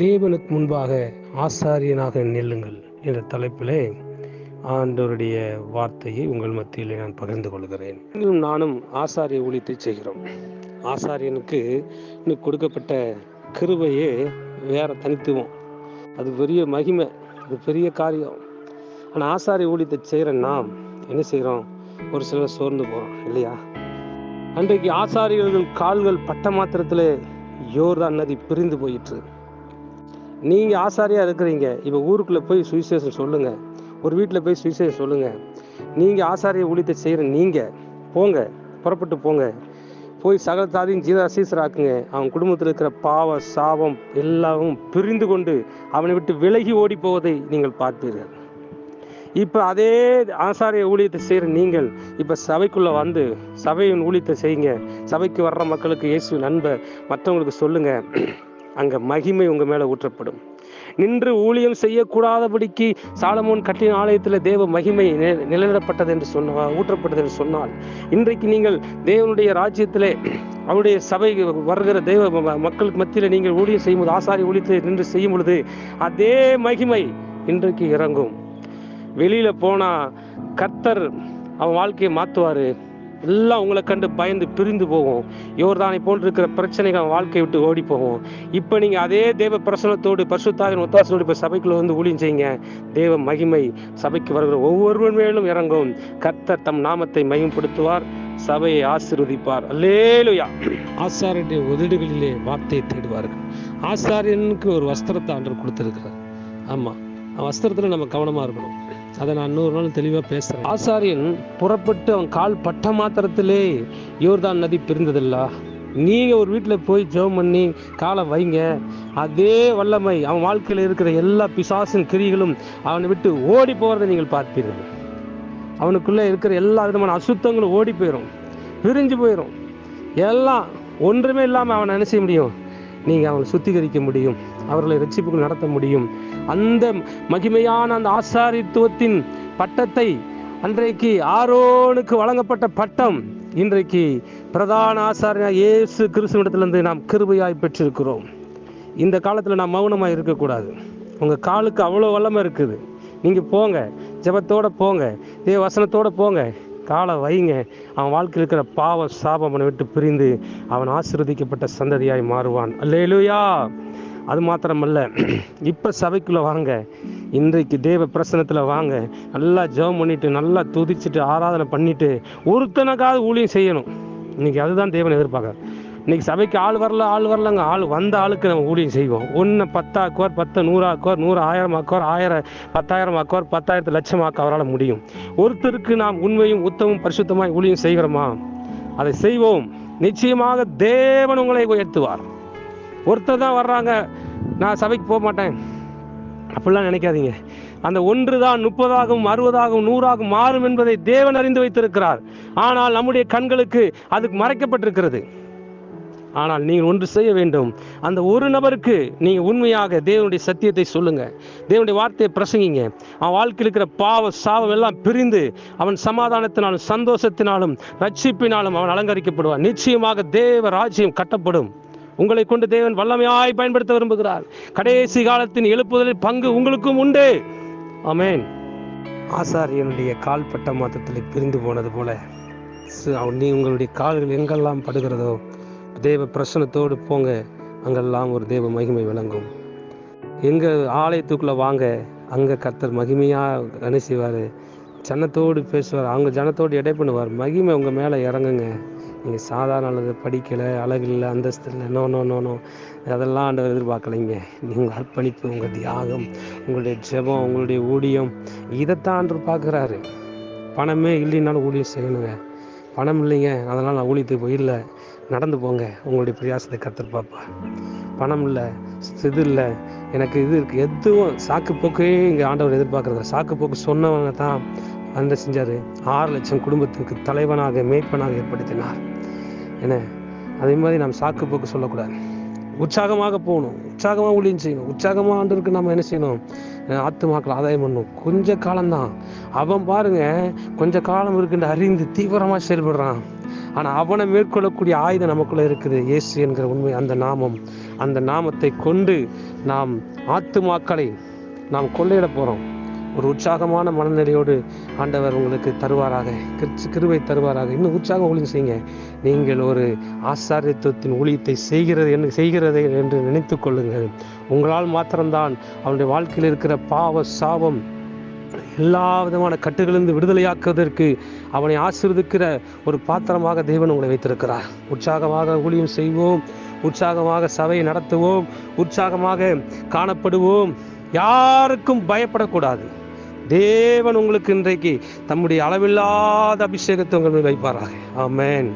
தேவனுக்கு முன்பாக ஆசாரியனாக நில்லுங்கள் என்ற தலைப்பிலே ஆண்டவருடைய வார்த்தையை உங்கள் மத்தியில் நான் பகிர்ந்து கொள்கிறேன். நானும் ஆசாரிய ஊழியத்தை செய்கிறோம். ஆசாரியனுக்கு இன்னும் கொடுக்கப்பட்ட கிருபையே வேற தனித்துவம். அது பெரிய மகிமை, அது பெரிய காரியம். ஆனால் ஆசாரிய ஊழியத்தை செய்கிற நாம் என்ன செய்கிறோம்? ஒரு சிலர் சோர்ந்து போகிறோம் இல்லையா? அன்றைக்கு ஆசாரியர்கள் கால்கள் பட்ட மாத்திரத்தில் யோர்தான் நதி பிரிந்து போயிற்று. நீங்கள் ஆசாரியாக இருக்கிறீங்க, இப்போ ஊருக்குள்ளே போய் சுவிசேஷம் சொல்லுங்கள், ஒரு வீட்டில் போய் சுவிசேஷம் சொல்லுங்கள். நீங்கள் ஆசாரிய ஊழியத்தை செய்கிற நீங்கள் போங்க, புறப்பட்டு போங்க, போய் சகல தாதியும் ஜீவசீசராக்குங்க. அவன் குடும்பத்தில் இருக்கிற பாவ சாபம் எல்லாவும் பிரிந்து கொண்டு அவனை விட்டு விலகி ஓடி போவதை நீங்கள் பார்ப்பீர்கள். இப்போ அதே ஆசாரிய ஊழியத்தை செய்கிற நீங்கள் இப்போ சபைக்குள்ளே வந்து சபையின் ஊழியத்தை செய்யுங்க. சபைக்கு வர்ற மக்களுக்கு இயேசுவின் அன்பை மற்றவங்களுக்கு சொல்லுங்கள். அங்கே மகிமை உங்கள் மேலே ஊற்றப்படும். நின்று ஊழியம் செய்யக்கூடாதபடிக்கு சாலமோன் கட்டின ஆலயத்தில் தேவ மகிமை நிலையிடப்பட்டது என்று ஊற்றப்பட்டது என்று சொன்னால், இன்றைக்கு நீங்கள் தேவனுடைய ராஜ்யத்திலே அவருடைய சபை வருகிற தேவ மக்களுக்கு மத்தியில் நீங்கள் ஊழியம் செய்யும்போது, ஆசாரிய ஊழியத்தில் நின்று செய்யும் பொழுது அதே மகிமை இன்றைக்கு இறங்கும். வெளியில போனா கர்த்தர் அவன் வாழ்க்கையை மாற்றுவார். எல்லாம் உங்களை கண்டு பயந்து பிரிந்து போகும். யோர்தானை போன்று இருக்கிற பிரச்சனைகள் அவன் வாழ்க்கையை விட்டு ஓடி போகும். இப்போ நீங்கள் அதே தேவ பிரசனத்தோடு பரிசுத்தாவின் ஒத்தாசையோடு இப்போ சபைக்குள்ள வந்து ஊழியம் செய்யுங்க. தேவ மகிமை சபைக்கு வருகிற ஒவ்வொருவர் மேலும் இறங்கும். கர்த்தர் தம் நாமத்தை மகிமைப்படுத்துவார், சபையை ஆசீர்வதிப்பார். அல்லேலூயா. ஆசாரியனுடைய உதடுகளிலே வார்த்தையை தேடுவார்கள். ஆசாரியனுக்கு ஒரு வஸ்திரத்தை ஆண்டவர் கொடுத்திருக்கிறார். ஆமா, வஸ்திரத்தில் நம்ம கவனமாக இருக்கணும். அதை நான் இன்னொரு நாள் தெளிவாக பேசுகிறேன். ஆசாரியன் புறப்பட்டு அவன் கால் பட்ட மாத்திரத்திலே யோர்தான் நதி பிரிந்ததில்ல. நீங்கள் ஒரு வீட்டில் போய் ஜெபம் பண்ணி காலை வைங்க, அதே வல்லமை அவன் வாழ்க்கையில் இருக்கிற எல்லா பிசாசின் கிரிகளும் அவனை விட்டு ஓடி போகிறதை நீங்கள் பார்ப்பீர்கள். அவனுக்குள்ளே இருக்கிற எல்லா விதமான அசுத்தங்களும் ஓடி போயிடும், பிரிஞ்சு போயிடும். எல்லாம் ஒன்றுமே இல்லாமல் அவனை என்ன செய்ய முடியும்? நீங்கள் அவங்களை சுத்திகரிக்க முடியும், அவர்களை ரட்சிப்புகள் நடத்த முடியும். அந்த மகிமையான அந்த ஆசாரித்துவத்தின் பட்டத்தை, அன்றைக்கு ஆரோனுக்கு வழங்கப்பட்ட பட்டம், இன்றைக்கு பிரதான ஆசாரியனாக இயேசு கிறிஸ்துவிடத்திலிருந்து நாம் கிருபையாய் பெற்றிருக்கிறோம். இந்த காலத்தில் நாம் மௌனமாக இருக்கக்கூடாது. உங்கள் காலுக்கு அவ்வளோ வல்லமை இருக்குது. நீங்கள் போங்க, ஜெபத்தோடு போங்க, தேவ வசனத்தோடு போங்க, காலை வைங்க. அவன் வாழ்க்கையில் இருக்கிற பாவ சாபம் அவனை விட்டு பிரிந்து அவன் ஆசீர்வதிக்கப்பட்ட சந்ததியாய் மாறுவான். அல்லேலூயா. அது மாத்திரமல்ல, இப்போ சபைக்குள்ளே வாங்க, இன்றைக்கு தேவ பிரசனத்தில் வாங்க, நல்லா ஜெபம் பண்ணிட்டு, நல்லா துதிச்சுட்டு, ஆராதனை பண்ணிட்டு, ஒருத்தனுக்காவது ஊழியம் செய்யணும். இன்னைக்கு அதுதான் தேவன் எதிர்பார்க்க. இன்னைக்கு சபைக்கு ஆள் வரலங்க. ஆள் வந்த ஆளுக்கு நம்ம ஊழியம் செய்வோம். ஒன்று 10 ஆக்குவார், 10 100 ஆக்குவார், 100 1000 ஆக்குவார், 1000 10,000 ஆக்குவார், 10,000 லட்சம் ஆக்க அவரால் முடியும். ஒருத்தருக்கு நாம் உண்மையும் உத்தமும் பரிசுத்தமாய் ஊழியம் செய்கிறோமா? அதை செய்வோம். நிச்சயமாக தேவன் உங்களை உயர்த்துவார். ஒருத்தர் தான் வர்றாங்க, நான் சபைக்கு போக மாட்டேன் அப்படிலாம் நினைக்காதீங்க. அந்த 1 தான் 30ஆகவும் 60ஆகவும் 100ஆகவும் மாறும் என்பதை தேவன் அறிந்து வைத்திருக்கிறார். ஆனால் நம்முடைய கண்களுக்கு அதுக்கு மறைக்கப்பட்டிருக்கிறது. ஆனால் நீங்கள் ஒன்று செய்ய வேண்டும். அந்த ஒரு நபருக்கு நீங்கள் உண்மையாக தேவனுடைய சத்தியத்தை சொல்லுங்க, தேவனுடைய வார்த்தையை பிரசங்கிங்க. அவன் வாழ்க்கையில் இருக்கிற பாவ சாபம் எல்லாம் பிரிந்து அவன் சமாதானத்தினாலும் சந்தோஷத்தினாலும் ரட்சிப்பினாலும் அவன் அலங்கரிக்கப்படுவான். நிச்சயமாக தேவ ராஜ்யம் கட்டப்படும். உங்களை கொண்டு தேவன் வல்லமையாய் பயன்படுத்த விரும்புகிறார். கடைசி காலத்தின் எழுப்புதலில் பங்கு உங்களுக்கும் உண்டு. ஆமென். ஆசாரியனுடைய கால் பட்ட மாத்திரத்தில் பிரிந்து போனது போல உங்களுடைய கால்கள் எங்கெல்லாம் படுகிறதோ தேவ பிரசனத்தோடு போங்க, அங்கெல்லாம் ஒரு தேவ மகிமை விளங்கும். எங்கள் ஆலயத்துக்குள்ளே வாங்க, அங்கே கர்த்தர் மகிமையாக என்ன செய்வார்? ஜனத்தோடு பேசுவார், அவங்க ஜனத்தோடு எடை பண்ணுவார். மகிமை உங்கள் மேலே இறங்குங்க. நீங்கள் சாதாரண அல்லது படிக்கலை, அழகில்லை, அந்தஸ்து இல்லை, நோ அதெல்லாம் ஆண்டவர் எதிர்பார்க்கலைங்க. நீங்கள் அர்ப்பணிப்பு, உங்கள் தியாகம், உங்களுடைய ஜெபம், உங்களுடைய ஊழியம், இதைத்தான் ஆண்டவர் பார்க்குறாரு. பணமே இல்லைன்னாலும் ஊழியம் செய்யணுங்க. பணம் இல்லைங்க, அதனால் நான் ஊழியத்துக்கு போயிடல, நடந்து போங்க, உங்களுடைய பிரயாசத்தை கர்த்தர் பார்ப்பா. பணம் இல்லை, இது இல்லை, எனக்கு இது இருக்குது, எதுவும் சாக்கு போக்கே இங்கே ஆண்டவர் எதிர்பார்க்குறது. சாக்கு போக்கு சொன்னவங்க தான் அந்த செஞ்சார். 6 லட்சம் குடும்பத்துக்கு தலைவனாக மேய்ப்பனாக ஏற்படுத்தினார். என்ன, அதே மாதிரி நாம் சாக்கு போக்கு சொல்லக்கூடாது. உற்சாகமாக போகணும், உற்சாகமாக ஊழியம் செய்யணும், உற்சாகமாக ஆண்டவருக்கு நம்ம என்ன செய்யணும்? ஆத்துமாக்கள் ஆதாயம் பண்ணணும். கொஞ்ச காலம்தான் அவன் பாருங்க, கொஞ்ச காலம் இருக்குன்னு அறிந்து தீவிரமாக செயல்படுறான். ஆனால் அவனை மேற்கொள்ளக்கூடிய ஆயுதம் நமக்குள்ளே இருக்குது. இயேசு என்கிற உண்மை, அந்த நாமம், அந்த நாமத்தை கொண்டு நாம் ஆத்துமாக்களை நாம் கொள்ளையிட போகிறோம். ஒரு உற்சாகமான மனநிலையோடு ஆண்டவர் உங்களுக்கு தருவாராக, கிருபை தருவாராக. இன்னும் உற்சாகம் ஊழியம் செய்யுங்க. நீங்கள் ஒரு ஆசாரியத்துவத்தின் ஊழியத்தை செய்கிறதை என்று நினைத்து கொள்ளுங்கள். உங்களால் மாத்திரம்தான் அவனுடைய வாழ்க்கையில் இருக்கிற பாவ சாபம் எல்லா விதமான கட்டுகளிலிருந்து விடுதலையாக்குவதற்கு அவனை ஆசீர்வதிக்கிற ஒரு பாத்திரமாக தேவன் உங்களை வைத்திருக்கிறார். உற்சாகமாக ஊழியம் செய்வோம், உற்சாகமாக சபையை நடத்துவோம், உற்சாகமாக காணப்படுவோம். யாருக்கும் பயப்படக்கூடாது. தேவன் உங்களுக்கு இன்றைக்கு தம்முடைய அளவில்லாத அபிஷேகத்தை உங்கள் மேல் வைப்பாராக. ஆமென்.